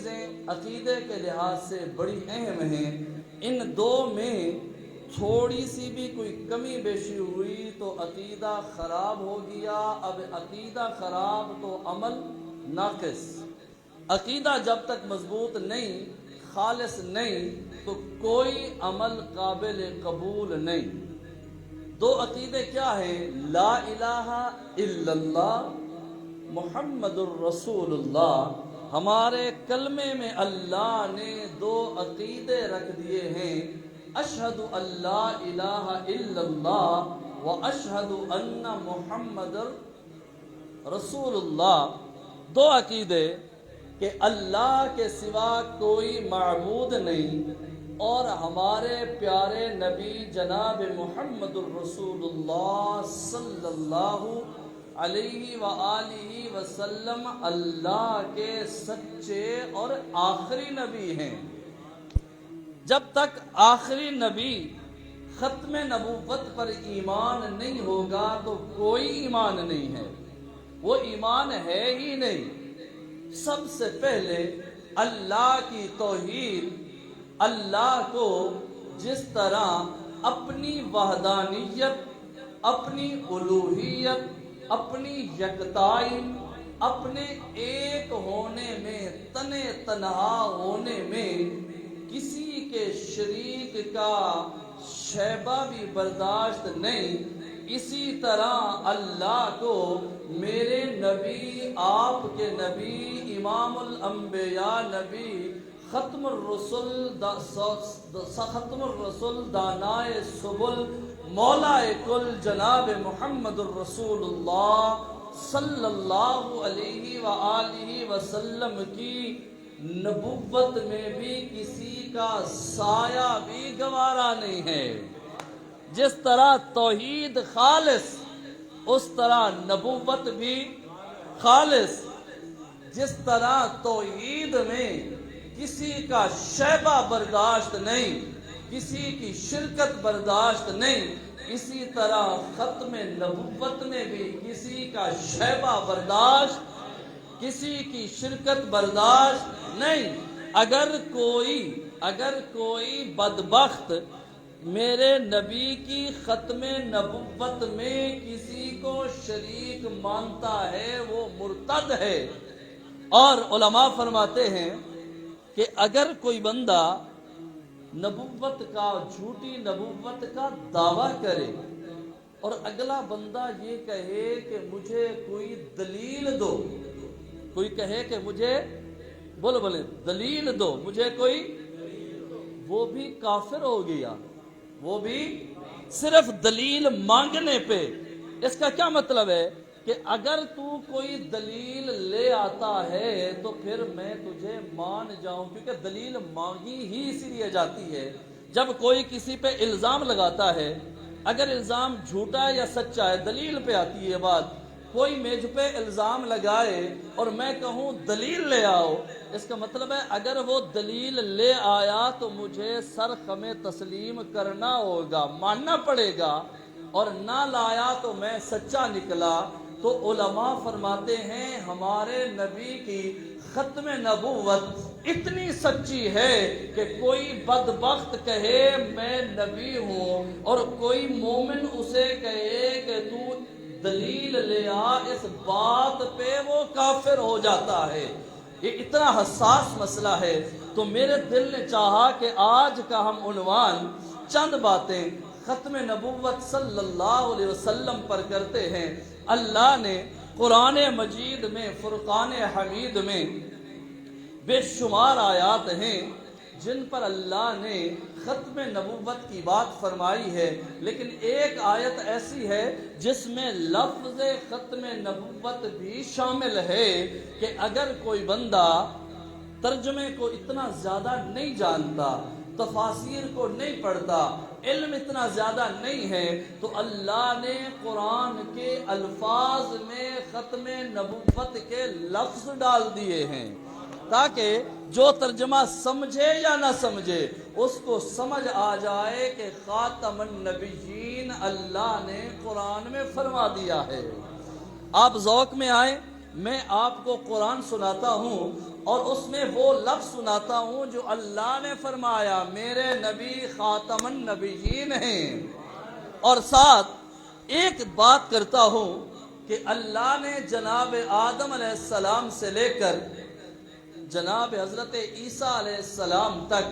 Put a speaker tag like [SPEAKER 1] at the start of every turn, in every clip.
[SPEAKER 1] چیزیں عقیدے کے لحاظ سے بڑی اہم ہیں، ان دو میں تھوڑی سی بھی کوئی کمی بیشی ہوئی تو عقیدہ خراب ہو گیا۔ اب عقیدہ خراب تو عمل ناقص۔ عقیدہ جب تک مضبوط نہیں، خالص نہیں، تو کوئی عمل قابل قبول نہیں۔ دو عقیدے کیا ہیں؟ لا الہ الا اللہ محمد الرسول اللہ۔ ہمارے کلمے میں اللہ نے دو عقیدے رکھ دیے ہیں، اشہد ان لا الہ الا اللہ و اشہد ان محمد رسول اللہ۔ دو عقیدے کہ اللہ کے سوا کوئی معبود نہیں اور ہمارے پیارے نبی جناب محمد الرسول اللہ صلی اللہ علیہ وآلہ وسلم اللہ کے سچے اور آخری نبی ہیں۔ جب تک آخری نبی ختم نبوت پر ایمان نہیں ہوگا تو کوئی ایمان نہیں ہے، وہ ایمان ہے ہی نہیں۔ سب سے پہلے اللہ کی توحید، اللہ کو جس طرح اپنی وحدانیت، اپنی الوہیت، اپنی یکتائی، اپنے ایک ہونے میں، تنے تنہا ہونے میں کسی کے شریک کا شیبہ بھی برداشت نہیں، اسی طرح اللہ کو میرے نبی، آپ کے نبی، امام الانبیاء نبی، ختم الرسل دانائے سبل مولا کل جناب محمد الرسول اللہ صلی اللہ علیہ وآلہ وسلم کی نبوت میں بھی کسی کا سایہ بھی گوارا نہیں ہے۔ جس طرح توحید خالص، اس طرح نبوت بھی خالص۔ جس طرح توحید میں کسی کا شیبہ برداشت نہیں، کسی کی شرکت برداشت نہیں، اسی طرح ختم نبوت میں بھی کسی کا شیبہ برداشت، کسی کی شرکت برداشت نہیں۔ اگر کوئی بدبخت میرے نبی کی ختم نبوت میں کسی کو شریک مانتا ہے وہ مرتد ہے۔ اور علماء فرماتے ہیں کہ اگر کوئی بندہ نبوت کا، جھوٹی نبوت کا دعویٰ کرے اور اگلا بندہ یہ کہے کہ مجھے کوئی دلیل دو، کوئی کہے کہ مجھے بولے دلیل دو، مجھے کوئی، وہ بھی کافر ہو گیا، وہ بھی صرف دلیل مانگنے پہ۔ اس کا کیا مطلب ہے کہ اگر تو کوئی دلیل لے آتا ہے تو پھر میں تجھے مان جاؤں، کیونکہ دلیل مانگی ہی اسی لیے جاتی ہے۔ جب کوئی کسی پہ الزام لگاتا ہے، اگر الزام جھوٹا یا سچا ہے دلیل پہ آتی ہے بات۔ کوئی میجھ پہ الزام لگائے اور میں کہوں دلیل لے آؤ، اس کا مطلب ہے اگر وہ دلیل لے آیا تو مجھے سر خم تسلیم کرنا ہوگا، ماننا پڑے گا، اور نہ لایا تو میں سچا نکلا۔ تو علماء فرماتے ہیں ہمارے نبی کی ختم نبوت اتنی سچی ہے کہ کوئی بدبخت کہے میں نبی ہوں اور کوئی مومن اسے کہے کہ تو دلیل لے آ، اس بات پہ وہ کافر ہو جاتا ہے۔ یہ اتنا حساس مسئلہ ہے۔ تو میرے دل نے چاہا کہ آج کا ہم عنوان چند باتیں ختم نبوت صلی اللہ علیہ وسلم پر کرتے ہیں۔ اللہ نے قرآن مجید میں، فرقان حمید میں بے شمار آیات ہیں جن پر اللہ نے ختم نبوت کی بات فرمائی ہے، لیکن ایک آیت ایسی ہے جس میں لفظ ختم نبوت بھی شامل ہے کہ اگر کوئی بندہ ترجمے کو اتنا زیادہ نہیں جانتا، تفاسیر کو نہیں پڑھتا، علم اتنا زیادہ نہیں ہے، تو اللہ نے قرآن کے الفاظ میں ختم نبوت کے لفظ ڈال دیے ہیں تاکہ جو ترجمہ سمجھے یا نہ سمجھے اس کو سمجھ آ جائے کہ خاتم النبیین اللہ نے قرآن میں فرما دیا ہے۔ آپ ذوق میں آئیں، میں آپ کو قرآن سناتا ہوں اور اس میں وہ لفظ سناتا ہوں جو اللہ نے فرمایا میرے نبی خاتم النبیین ہیں، اور ساتھ ایک بات کرتا ہوں کہ اللہ نے جناب آدم علیہ السلام سے لے کر جناب حضرت عیسیٰ علیہ السلام تک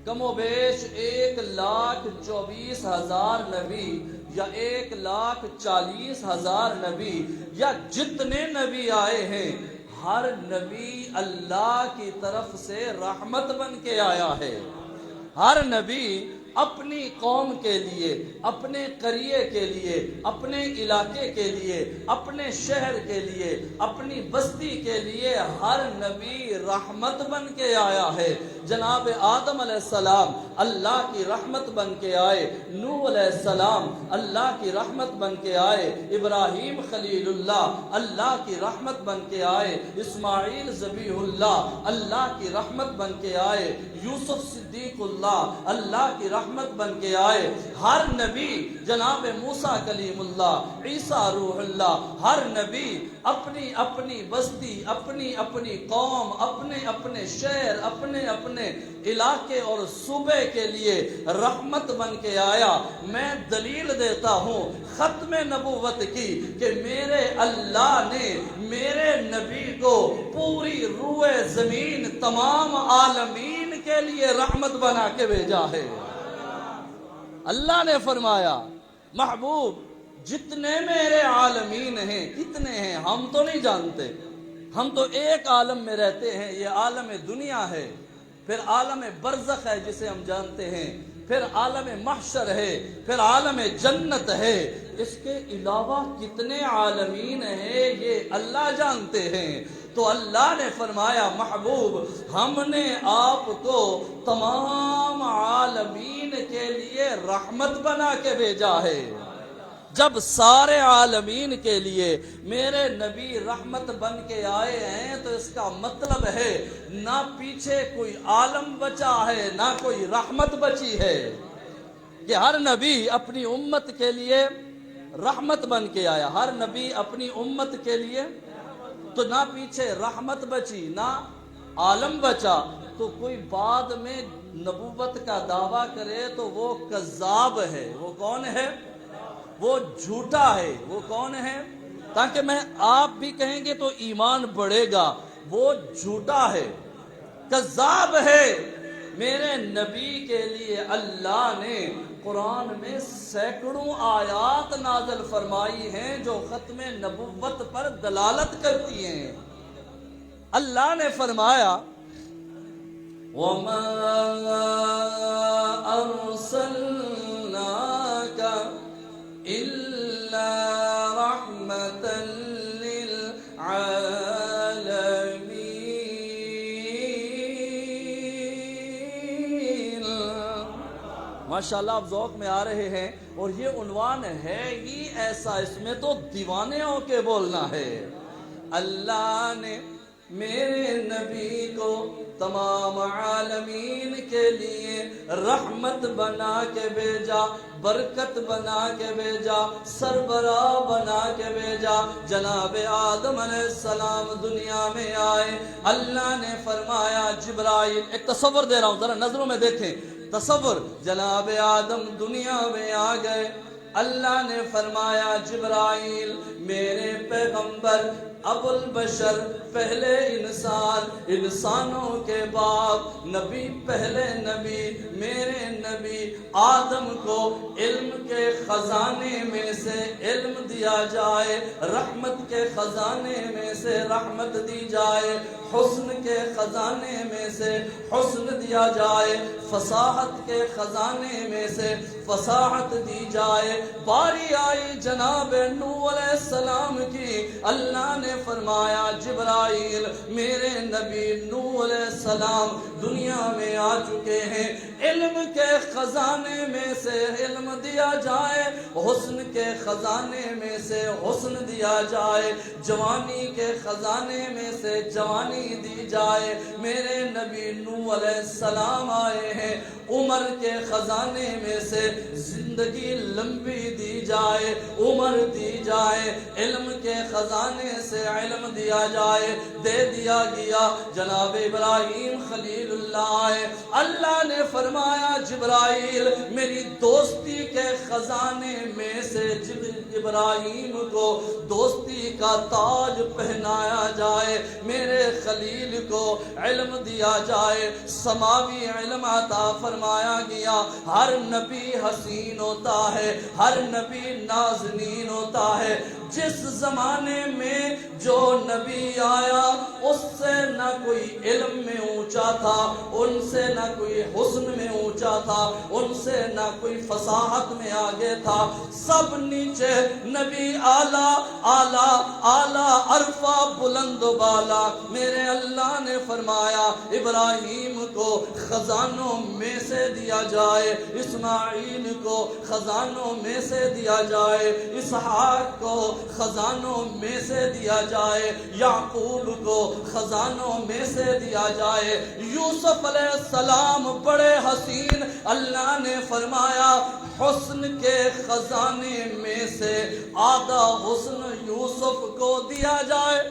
[SPEAKER 1] کم و بیش 1,24,000 نبی یا 1,40,000 نبی یا جتنے نبی آئے ہیں، ہر نبی اللہ کی طرف سے رحمت بن کے آیا ہے۔ ہر نبی اپنی قوم کے لیے، اپنے قریے کے لیے، اپنے علاقے کے لیے، اپنے شہر کے لیے، اپنی بستی کے لیے ہر نبی رحمت بن کے آیا ہے۔ جناب آدم علیہ السلام اللہ کی رحمت بن کے آئے، نوح علیہ السلام اللہ کی رحمت بن کے آئے، ابراہیم خلیل اللہ اللہ کی رحمت بن کے آئے، اسماعیل ذبیح اللہ اللہ کی رحمت بن کے آئے، یوسف صدیق اللہ اللہ کی رحمت بن کے آئے۔ ہر نبی جناب موسیٰ کلیم اللہ، عیسیٰ روح اللہ، ہر نبی اپنی اپنی بستی، اپنی اپنی قوم، اپنے اپنے شہر، اپنے اپنے علاقے اور صوبے کے لیے رحمت بن کے آیا۔ میں دلیل دیتا ہوں ختم نبوت کی کہ میرے اللہ نے میرے نبی کو پوری روئے زمین تمام عالمین کے لیے رحمت بنا کے بھیجا ہے۔ اللہ نے فرمایا محبوب جتنے میرے عالمین ہیں کتنے ہیں ہم تو نہیں جانتے، ہم تو ایک عالم میں رہتے ہیں، یہ عالم دنیا ہے، پھر عالم برزخ ہے جسے ہم جانتے ہیں، پھر عالم محشر ہے، پھر عالم جنت ہے، اس کے علاوہ کتنے عالمین ہیں یہ اللہ جانتے ہیں۔ تو اللہ نے فرمایا محبوب ہم نے آپ کو تمام عالمین کے لیے رحمت بنا کے بھیجا ہے۔ جب سارے عالمین کے لیے میرے نبی رحمت بن کے آئے ہیں تو اس کا مطلب ہے نہ پیچھے کوئی عالم بچا ہے نہ کوئی رحمت بچی ہے، کہ ہر نبی اپنی امت کے لیے رحمت بن کے آیا، ہر نبی اپنی امت کے لیے، تو نہ پیچھے رحمت بچی نہ عالم بچا۔ تو کوئی بعد میں نبوت کا دعویٰ کرے تو وہ کذاب ہے۔ وہ کون ہے؟ وہ جھوٹا ہے۔ وہ کون ہے؟ تاکہ میں آپ بھی کہیں گے تو ایمان بڑھے گا۔ وہ جھوٹا ہے، کذاب ہے۔ میرے نبی کے لیے اللہ نے قرآن میں سینکڑوں آیات نازل فرمائی ہیں جو ختم نبوت پر دلالت کرتی ہیں۔ اللہ نے فرمایا وَمَا أَرْسَلْنَاكَ إِلَّا رَحْمَةً لِلْعَالَمِينَ۔ ماشاءاللہ آپ ذوق میں آ رہے ہیں، اور یہ عنوان ہے ہی ایسا، اس میں تو دیوانے ہو کے بولنا ہے۔ اللہ نے میرے نبی کو تمام عالمین کے لیے رحمت بنا کے بھیجا، برکت بنا کے بھیجا، سربراہ بنا کے بھیجا۔ جناب آدم علیہ السلام دنیا میں آئے، اللہ نے فرمایا جبرائیل، ایک تصور دے رہا ہوں ذرا نظروں میں دیکھیں، تصور، جناب آدم دنیا میں آ گئے، اللہ نے فرمایا جبرائیل میرے پیغمبر ابو البشر پہلے انسان، انسانوں کے باپ، نبی پہلے نبی، میرے نبی آدم کو علم کے خزانے میں سے علم دیا جائے، رحمت کے خزانے میں سے رحمت دی جائے، حسن کے خزانے میں سے حسن دیا جائے، فصاحت کے خزانے میں سے فصاحت دی جائے۔ باری آئی جناب نوح علیہ السلام کی، اللہ نے فرمایا جبرائیل میرے نبی نوح علیہ السلام دنیا میں آ چکے ہیں، علم کے خزانے میں سے علم دیا جائے، حسن کے خزانے میں سے حسن دیا جائے، جوانی کے خزانے میں سے جوانی روشنی دی جائے. میرے نبی نوح علیہ السلام آئے ہیں, عمر کے خزانے میں سے زندگی لمبی دی جائے, عمر دی جائے, علم کے خزانے سے علم دیا جائے, دے دیا گیا. جناب ابراہیم خلیل اللہ آئے, اللہ نے فرمایا جبرائیل میری دوستی کے خزانے میں سے ابراہیم کو دوستی کا تاج پہنایا جائے, میرے خلیل کو علم دیا جائے, سماوی علم عطا فرمایا گیا. ہر نبی حسین ہوتا ہے, ہر نبی نازنین ہوتا ہے. جس زمانے میں جو نبی آیا اس سے نہ کوئی علم میں اونچا تھا, ان سے نہ کوئی حسن میں اونچا تھا, ان سے نہ کوئی فصاحت میں آگے تھا, سب نیچے. نبی اعلیٰ اعلیٰ اعلیٰ عرفہ بلند و بالا. میرے اللہ نے فرمایا ابراہیم کو خزانوں میں سے دیا جائے, اسماعیل کو خزانوں میں سے دیا جائے, اسحاق کو خزانوں میں سے دیا جائے, یعقوب کو خزانوں میں سے دیا جائے. یوسف علیہ السلام بڑے حسین, اللہ نے فرمایا حسن کے خزانے میں سے آدھا حسن یوسف کو دیا جائے.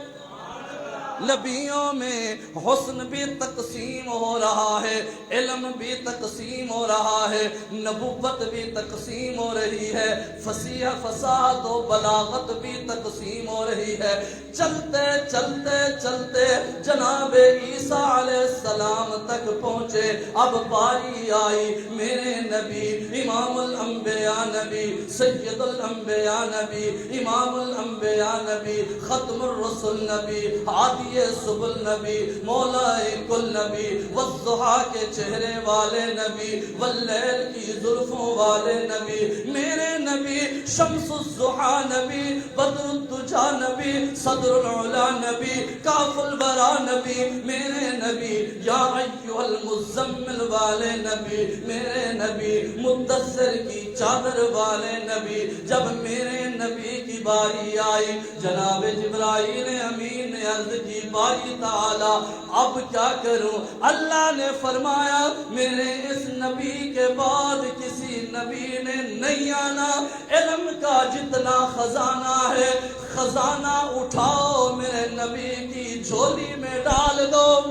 [SPEAKER 1] نبیوں میں حسن بھی تقسیم ہو رہا ہے, علم بھی تقسیم ہو رہا ہے, نبوت بھی تقسیم ہو رہی ہے, فصیح فصاحت و بلاغت بھی تقسیم ہو رہی ہے. چلتے چلتے چلتے جناب عیسیٰ علیہ السلام تک پہنچے. اب باری آئی میرے نبی, امام الانبیاء نبی, سید الانبیاء نبی, امام الانبیاء نبی, ختم الرسل نبی, ہادی سبل نبی, مولا کل نبی, والضحا کے چہرے والے نبی, واللیل کی زلفوں والے نبی, میرے نبی شمس الضحا نبی, بدر الدجا نبی, صدر العلا نبی, کاف البرا نبی, میرے نبی یا ایھا المزمل والے نبی, میرے نبی مدثر کی چادر والے نبی. جب میرے نبی کی باری آئی جناب جبرائیل امین نے عرض کی باری تعالی اب کیا کروں؟ اللہ نے فرمایا میرے اس نبی کے بعد کسی نبی نے نہیں آنا. علم کا جتنا خزانہ ہے خزانہ اٹھاؤ میرے نبی کی جھولی میں ڈال دو.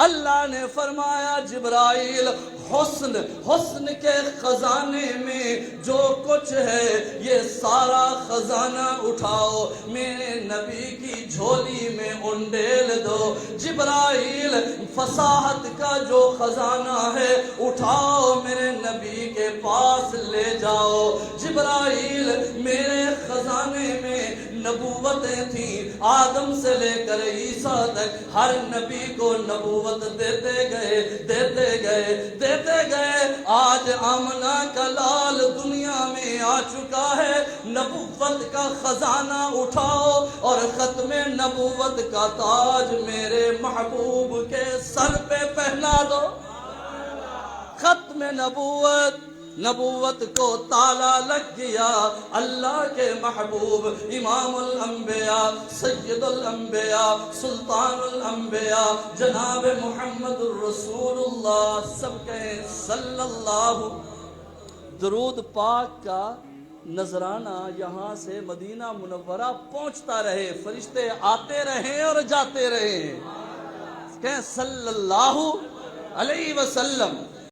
[SPEAKER 1] اللہ نے فرمایا جبرائیل حسن کے خزانے میں جو کچھ ہے یہ سارا خزانہ اٹھاؤ میرے نبی کی جھولی میں انڈیل دو. جبرائیل فصاحت کا جو خزانہ ہے اٹھاؤ میرے نبی کے پاس لے جاؤ. جبرائیل میرے خزانے میں نبوتیں تھیں, آدم سے لے کر عیسیٰ تک ہر نبی کو نبوت دیتے گئے دیتے گئے دیتے گئے. آج آمنہ کا لال دنیا میں آ چکا ہے, نبوت کا خزانہ اٹھاؤ اور ختم نبوت کا تاج میرے محبوب کے سر پہ پہنا دو. ختم نبوت کو تالا لگ گیا. اللہ کے محبوب امام الانبیاء, سید الانبیاء, سلطان الانبیاء جناب محمد الرسول اللہ, سب کہیں صلی اللہ. درود پاک کا نذرانہ یہاں سے مدینہ منورہ پہنچتا رہے, فرشتے آتے رہیں اور جاتے رہیں, کہیں صلی اللہ علیہ وسلم.